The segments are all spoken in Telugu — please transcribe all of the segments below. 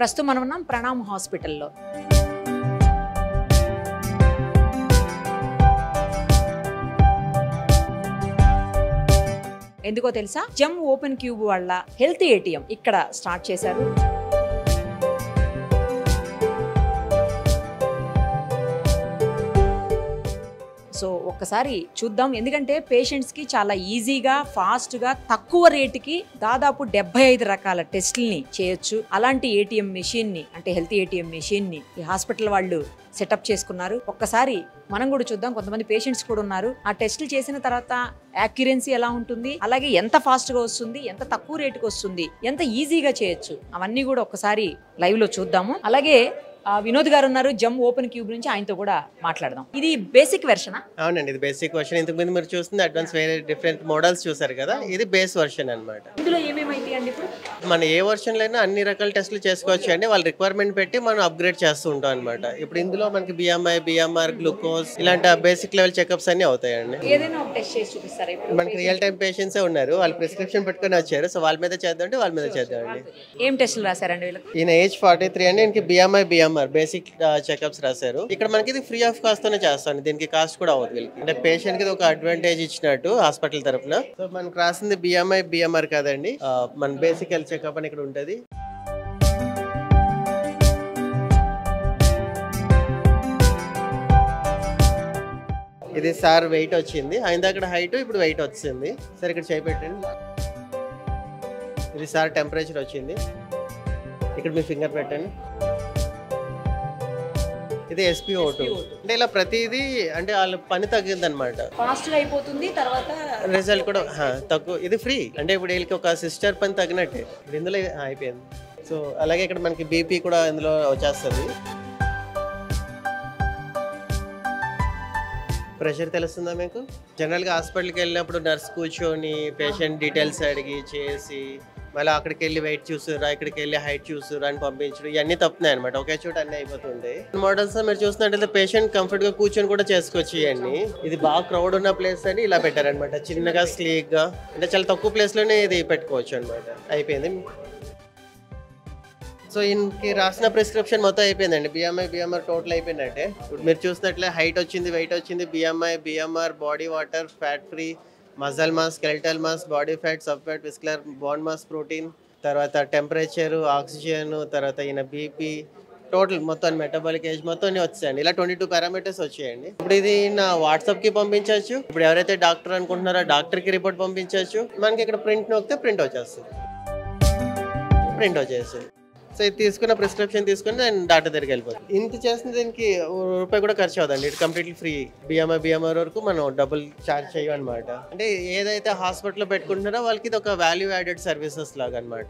ప్రస్తుతం మనం ఉన్నాం ప్రణామ్ హాస్పిటల్లో. ఎందుకో తెలుసా, జమ్ ఓపెన్ క్యూబ్ వాళ్ళ హెల్త్ ఏటీఎం ఇక్కడ స్టార్ట్ చేశారు. సో ఒక్కసారి చూద్దాం, ఎందుకంటే పేషెంట్స్కి చాలా ఈజీగా ఫాస్ట్గా తక్కువ రేటుకి దాదాపు 75 రకాల టెస్టుల్ని చేయొచ్చు. అలాంటి ఏటీఎం మెషిన్ని, అంటే హెల్త్ ఏటీఎం మెషిన్ని ఈ హాస్పిటల్ వాళ్ళు సెటప్ చేసుకున్నారు. ఒక్కసారి మనం కూడా చూద్దాం. కొంతమంది పేషెంట్స్ కూడా ఉన్నారు. ఆ టెస్టులు చేసిన తర్వాత యాక్యురెన్సీ ఎలా ఉంటుంది, అలాగే ఎంత ఫాస్ట్గా వస్తుంది, ఎంత తక్కువ రేటుకి వస్తుంది, ఎంత ఈజీగా చేయొచ్చు, అవన్నీ కూడా ఒక్కసారి లైవ్లో చూద్దాము. అలాగే వినోద్ గారు ఉన్నారు జమ్ ఓపెన్ క్యూబ్ నుంచి, ఆయనతో కూడా మాట్లాడదాం. ఇది బేసిక్ వెర్షన్? అవునండి, ఇది బేసిక్ వెర్షన్. ఇంతకు ముందు మీరు చూస్తుంది అడ్వాన్స్ వేరే డిఫరెంట్ మోడల్స్ చూసారు కదా, ఇది బేస్ వెర్షన్ అన్నమాట. ఇందులో ఏమేమైతే అండి ఇప్పుడు మన ఏ వర్షన్ లో అయినా అన్ని రకాల టెస్టులు చేసుకోవచ్చు అండి. వాళ్ళ రిక్వైర్మెంట్ పెట్టి మనం అప్గ్రేడ్ చేస్తూ ఉంటాం అనమాట. ఇప్పుడు ఇందులో మనకి బిఎంఐ, బిఎంఆర్, గ్లూకోజ్ ఇలాంటి బేసిక్ లెవెల్ చెకప్స్ అన్ని అవుతాయండి. ఏదైనా ఒక టెస్ట్ చేసి చూపిస్తారా? ఇప్పుడు మనకి రియల్ టైం పేషెంట్స్ ఉన్నారు, వాళ్ళు ప్రిస్క్రిప్షన్ పెట్టుకుని వచ్చారు. సో వాళ్ళ మీద చేద్దాం అంటే వాళ్ళ మీద చేద్దామండి. ఏం టెస్టులు రాశారండి వీళ్ళకి? ఈయన ఏజ్ 43 అండి. ఈయనకి బిఎంఐ, బిఎంఆర్ బేసిక్ చెకప్స్ రాశారు. ఇక్కడ మనకి ఇది ఫ్రీ ఆఫ్ కాస్ట్ తోనే చేస్తాను, దీనికి కాస్ట్ కూడా అవ్వదు వీళ్ళకి. అంటే పేషెంట్ కి ఒక అడ్వాంటేజ్ ఇచ్చినట్టు హాస్పిటల్ తరఫున. సో మనకు రాసింది బిఎంఐ, బిఎంఆర్ కాదండి, మన బేసిక్ హెల్త్ చెకప్ అని ఇక్కడ ఉంటది. ఇది సార్ వెయిట్ వచ్చింది, ఆయన అక్కడ హైట్, ఇప్పుడు వెయిట్ వచ్చింది. సార్ ఇక్కడ చేయి పెట్టండి. ఇది సార్ టెంపరేచర్ వచ్చింది, ఇక్కడ మీ ఫింగర్ పెట్టండి. ఇది SpO2. అంటే ఇలా ప్రతిదీ అంటే వాళ్ళ పని తగ్గింది అనమాట, ఫాస్ట్ గా అయిపోతుంది. తర్వాత రిజల్ట్ కూడా తక్కువ. ఇది ఫ్రీ అంటే ఇప్పుడు వీళ్ళకి ఒక సిస్టర్ పని తగ్గినట్టే ఇప్పుడు ఇందులో అయిపోయింది. సో అలాగే ఇక్కడ మనకి బీపీ కూడా ఇందులో వచ్చేస్తుంది. ప్రెషర్ తెలుస్తుందా మీకు? జనరల్గా హాస్పిటల్కి వెళ్ళినప్పుడు నర్స్ కూర్చొని పేషెంట్ డీటెయిల్స్ అడిగి చేసి మళ్ళీ అక్కడికి వెళ్ళి వెయిట్ చూసురా, ఇక్కడికి వెళ్ళి హైట్ చూసురా అని పంపించడం, ఇవన్నీ తప్పున్నాయి అనమాట. ఒకే చోట అన్నీ అయిపోతుంది. మోడల్స్ మీరు చూసినట్లయితే పేషెంట్ కంఫర్ట్ గా కూర్చొని కూడా చేసుకోవచ్చు ఇవన్నీ. ఇది బాగా క్రౌడ్ ఉన్న ప్లేస్ అని ఇలా పెట్టారనమాట, చిన్నగా స్లీక్ గా, అంటే చాలా తక్కువ ప్లేస్ లోనే ఇది పెట్టుకోవచ్చు అనమాట. అయిపోయింది. సో ఈయనకి రాసిన ప్రిస్క్రిప్షన్ మొత్తం అయిపోయిందండి. బిఎంఐ, బిఎంఆర్ టోటల్ అయిపోయినట్టే. ఇప్పుడు మీరు చూసినట్లే హైట్ వచ్చింది, వెయిట్ వచ్చింది, BMI, BMR, body water, fat free, muscle mass, skeletal mass, body fat, sub fat, visceral, bone mass, protein, తర్వాత టెంపరేచర్, ఆక్సిజన్, తర్వాత ఈయన బీపీ, టోటల్ మొత్తం మెటబాలిక్ ఏజ్ మొత్తం వచ్చాయండి. ఇలా 22 పారామీటర్స్ వచ్చాయండి. ఇప్పుడు ఇది నా వాట్సాప్ కి పంపించవచ్చు. ఇప్పుడు ఎవరైతే డాక్టర్ అనుకుంటున్నారో డాక్టర్ కి రిపోర్ట్ పంపించవచ్చు. మనకి ఇక్కడ ప్రింట్ నొక్కితే ప్రింట్ వచ్చేస్తుంది, ప్రింట్ వచ్చేస్తుంది. సో ఇది తీసుకున్న ప్రిస్క్రిప్షన్ తీసుకుని నేను డాక్టర్ దగ్గరికి వెళ్ళిపోతాను. ఇంత చేసిన దీనికి రూపాయి కూడా ఖర్చు అవుతుంది. ఇది కంప్లీట్లీ ఫ్రీ. బిఎంఐ, బిఎంఆర్ వరకు మనం డబ్బులు ఛార్జ్ చేయం అనమాట. అంటే ఏదైతే హాస్పిటల్లో పెట్టుకుంటున్నారో వాళ్ళకి ఇది ఒక వాల్యూ యాడెడ్ సర్వీసెస్ లాగా అనమాట.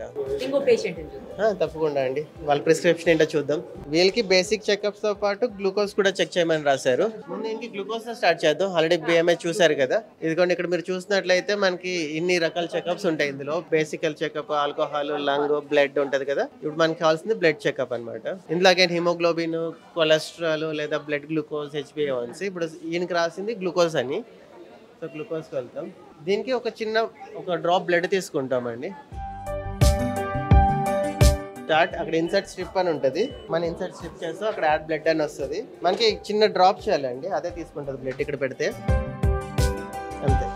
ఇంకో పేషెంట్ తప్పకుండా అండి, వాళ్ళ ప్రిస్క్రిప్షన్ ఏంటో చూద్దాం. వీళ్ళకి బేసిక్ చెకప్స్ తో పాటు గ్లూకోజ్ కూడా చెక్ చేయమని రాశారు. ముందు ఇంక గ్లూకోజ్ తో స్టార్ట్ చేద్దాం. ఆల్రెడీ బిఎంఐ చూసారు కదా, ఇదిగోండి ఇక్కడ మీరు చూసినట్లయితే మనకి ఇన్ని రకాల చెకప్స్ ఉంటాయి ఇందులో. Basic health checkup, alcohol, lung, blood ఉంటది కదా. ఇప్పుడు మనకి కావాల్సింది బ్లడ్ చెకప్ అనమాట. ఇందులో అగైన్ హిమోగ్లోబిన్, కొలెస్ట్రాల్ లేదా బ్లడ్ గ్లూకోజ్, HbA1c. ఇప్పుడు ఈయనకి రాసింది గ్లూకోజ్ అని. సో గ్లూకోజ్కి వెళ్తాం. దీనికి ఒక డ్రాప్ బ్లడ్ తీసుకుంటామండి. స్టార్ట్ అక్కడ ఇన్సర్ట్ స్ట్రిప్ అని ఉంటుంది. మన ఇన్సర్ట్ స్ట్రిప్ చేస్తాం, అక్కడ యాడ్ బ్లడ్ అని వస్తుంది. మనకి చిన్న డ్రాప్ చేయాలండి, అదే తీసుకుంటుంది బ్లడ్. ఇక్కడ పెడితే అంతే,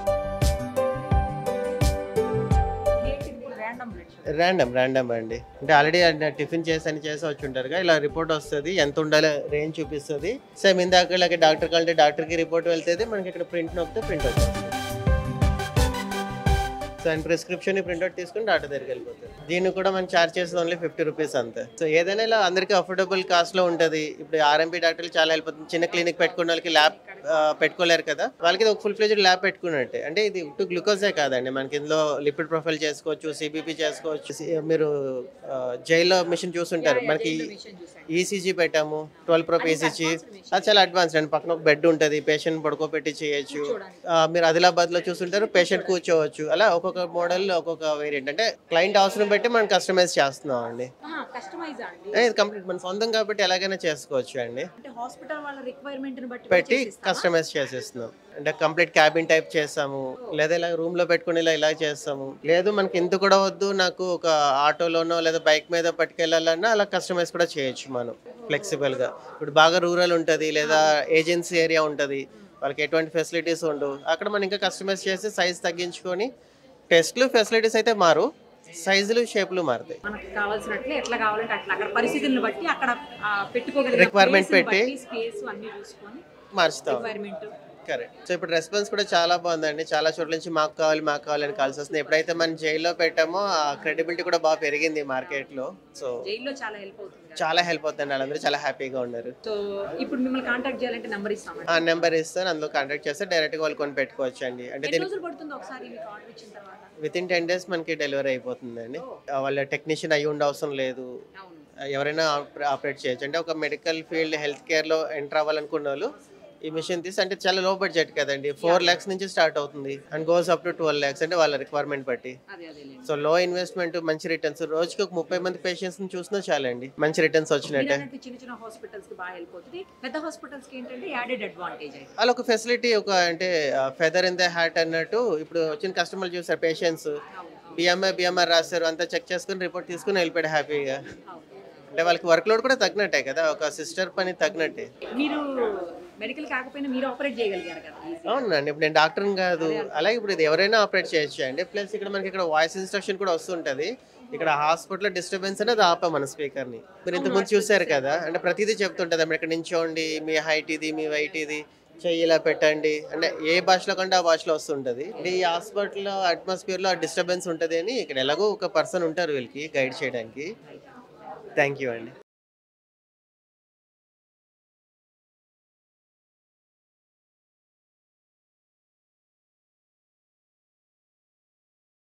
ర్యాండమ్ అండి. అంటే ఆల్రెడీ టిఫిన్ చేసి వచ్చి ఉంటారు కదా, ఇలా రిపోర్ట్ వస్తుంది, ఎంత ఉండాలి రేంజ్ చూపిస్తుంది. సేమ్ ఇందాక ఇలాగే డాక్టర్ కంటే డాక్టర్కి రిపోర్ట్ వెళ్తుంది, మనకి ఇక్కడ ప్రింట్ నొక్కితే ప్రింట్ వచ్చేస్తుంది. సో ఆయన ప్రిస్క్రిప్షన్ ప్రింట్అవుట్ తీసుకుని డాక్టర్ దగ్గరికి వెళ్ళిపోతుంది. దీన్ని కూడా మనం ఛార్జ్ చేసేది ఓన్లీ 50 రూపీస్ అంతే. సో ఏదైనా ఇలా అందరికీ అఫోర్డబుల్ కాస్ట్ లో ఉంటుంది. ఇప్పుడు RMP డాక్టర్లు చాలా వెళ్ళిపోతుంది. చిన్న క్లినిక్ పెట్టుకున్న వాళ్ళకి ల్యాబ్ పెట్టుకోలేరు కదా, వాళ్ళకి ఒక ఫుల్ ఫ్లెజ్డ్ ల్యాబ్ పెట్టుకున్నట్టే. అంటే ఇది గ్లూకోజే కాదండి, మనకి ఇందులో లిపిడ్ ప్రొఫైల్ చేసుకోవచ్చు, CBP చేసుకోవచ్చు. మీరు జైల్లో మిషన్ చూస్తుంటారు, మనకి ECG పెట్టాము, 12 Pro ECG. అది చాలా అడ్వాన్స్డ్ అండి. పక్కన ఒక బెడ్ ఉంటుంది, పేషెంట్ పడుకోబెట్టి చేయొచ్చు. మీరు ఆదిలాబాద్ లో చూస్తుంటారు, పేషెంట్ కూర్చోవచ్చు. అలా ఒక్కొక్క ఒక్కొక్క మోడల్ ఒక్కొక్క వేరియంట్, అంటే క్లయింట్ అవసరం బట్టి మనం కస్టమైజ్ చేస్తున్నాం అండి. కస్టమైజ్ అండి. ఇది కంప్లీట్ మన సొంతం కాబట్టి ఎలాగైనా చేసుకోవచ్చు అండి. అంటే హాస్పిటల్ వాళ్ళ రిక్వైర్మెంట్ ని బట్టి పెట్టి కస్టమైజ్ చేసేస్తున్నాం. అంటే కంప్లీట్ క్యాబిన్ టైప్ చేస్తాము, లేదా ఇలా రూమ్ లో పెట్టుకుని ఇలా చేస్తాము. లేదు మనకి ఇంత కూడా వద్దు, నాకు ఒక ఆటోలోనో లేదా బైక్ మీద పట్టుకెళ్ళాలన్నా అలా కస్టమైజ్ కూడా చేయొచ్చు మనం ఫ్లెక్సిబుల్ గా. ఇప్పుడు బాగా రూరల్ ఉంటుంది లేదా ఏజెన్సీ ఏరియా ఉంటుంది, వాళ్ళకి ఎటువంటి ఫెసిలిటీస్ ఉండవు, అక్కడ మనం ఇంకా కస్టమైజ్ చేసి సైజ్ తగ్గించుకొని, టెస్ట్లు ఫెసిలిటీస్ అయితే మారు, సైజులు షేపులు మారుతాయి. మనకు కావాల్సినట్లు ఎట్లా కావాలంటే అట్లా అక్కడ పరిస్థితులను బట్టి అక్కడ పెట్టుకోగలిగే రిక్వైర్మెంట్ పెట్టి స్పేస్ అన్ని చూసుకొని మార్చుతాం. Requirement correct. సో ఇప్పుడు రెస్పాన్స్ కూడా చాలా బాగుందండి. చాలా చోట్ల నుంచి మాకు కావాలి అని కాల్స్ వస్తుంది. ఎప్పుడైతే మనం జైల్లో పెట్టామో ఆ క్రెడిబిలిటీ కూడా బాగా పెరిగింది మార్కెట్ లో. సో జైల్లో చాలా హెల్ప్ అవుతుంది. చాలా హెల్ప్ అవుతుంది, వాళ్ళందరూ చాలా హ్యాపీగా ఉన్నారు. సో ఇప్పుడు మిమ్మల్ని కాంటాక్ట్ చేయాలంటే నంబర్ ఇస్తామండి. ఆ నెంబర్ ఇస్తాను, అందులో కాంటాక్ట్ చేస్తే డైరెక్ట్ గా వాళ్ళు కొని పెట్టుకోవచ్చు అండి. అంటే ఎన్ని రోజులు పడుతుంది ఒకసారి మీకు ఆర్డర్ ఇచ్చిన తర్వాత? విత్ ఇన్ 10 days మనకి డెలివరీ అయిపోతుందండి. వాళ్ళ టెక్నీషియన్ అయ్యి ఉండే అవసరం లేదు, అవును. ఎవరైనా ఆపరేట్ చేయొచ్చు. అంటే ఒక మెడికల్ ఫీల్డ్ హెల్త్ కేర్ లో ఎంటర్ అవ్వాలనుకున్న వాళ్ళు ఈ మిషన్ తీసి, అంటే చాలా లో బడ్జెట్ కదండి, 4 lakhs నుంచి స్టార్ట్ అవుతుంది and goes up to 12 lakhs, అంటే వాళ్ళ రిక్వైర్మెంట్ బట్టి. సో లో ఇన్వెస్ట్మెంట్, మంచి రిటర్న్స్. రోజుకి ఒక 30 మంది పేషెంట్స్ ని చూసినా చాలండి, మంచి రిటర్న్స్ వచ్చినట్టే. చిన్న చిన్న హాస్పిటల్స్ కి బాగా హెల్ప్ అవుతుంది. పెద్ద హాస్పిటల్స్ కి ఏంటంటే యాడెడ్ అడ్వాంటేజ్ అలా ఒక ఫెసిలిటీ, ఒక అంటే ఫెదర్ ఇన్ ద హ్యాట్ అన్నట్టు. ఇప్పుడు వచ్చిన కస్టమర్లు చూసారు, పేషెంట్స్ బిఎంఆర్ రాస్తారు, అంతా చెక్ చేసుకుని రిపోర్ట్ తీసుకుని వెళ్ళిపోయాడు హ్యాపీగా. అంటే వాళ్ళకి వర్క్ లోడ్ కూడా తగ్గినట్టే కదా, ఒక సిస్టర్ పని తగ్గినట్టే. మీరు మెడికల్ కాకపోయినా మీరు ఆపరేట్ చేయగలిగారు కదా. అవునండి, ఇప్పుడు నేను డాక్టర్ని కాదు, అలాగే ఇప్పుడు ఇది ఎవరైనా ఆపరేట్ చేయొచ్చు అండి. ప్లస్ ఇక్కడ మనకి ఇక్కడ వాయిస్ ఇన్స్ట్రక్షన్ కూడా వస్తుంటది. ఇక్కడ హాస్పిటల్ డిస్టర్బెన్స్ అనేది ఆపా మన స్పీకర్ ని. మీరు ఇంతకుముందు చూసారు కదా, అంటే ప్రతిదీ చెప్తుంటది. అప్పుడు ఇక్కడ నించోండి, మీ హైట్ ఇది, మీ వెయిట్ ఇది, చెయ్యి ఇలా పెట్టండి, అంటే ఏ భాషలో కంటే ఆ భాషలో వస్తుంటది. ఈ హాస్పిటల్ అట్మాస్ఫియర్ లో డిస్టర్బెన్స్ ఉంటది అని ఇక్కడ ఎలాగో ఒక పర్సన్ ఉంటారు వీళ్ళకి గైడ్ చేయడానికి. థ్యాంక్ యూ అండి.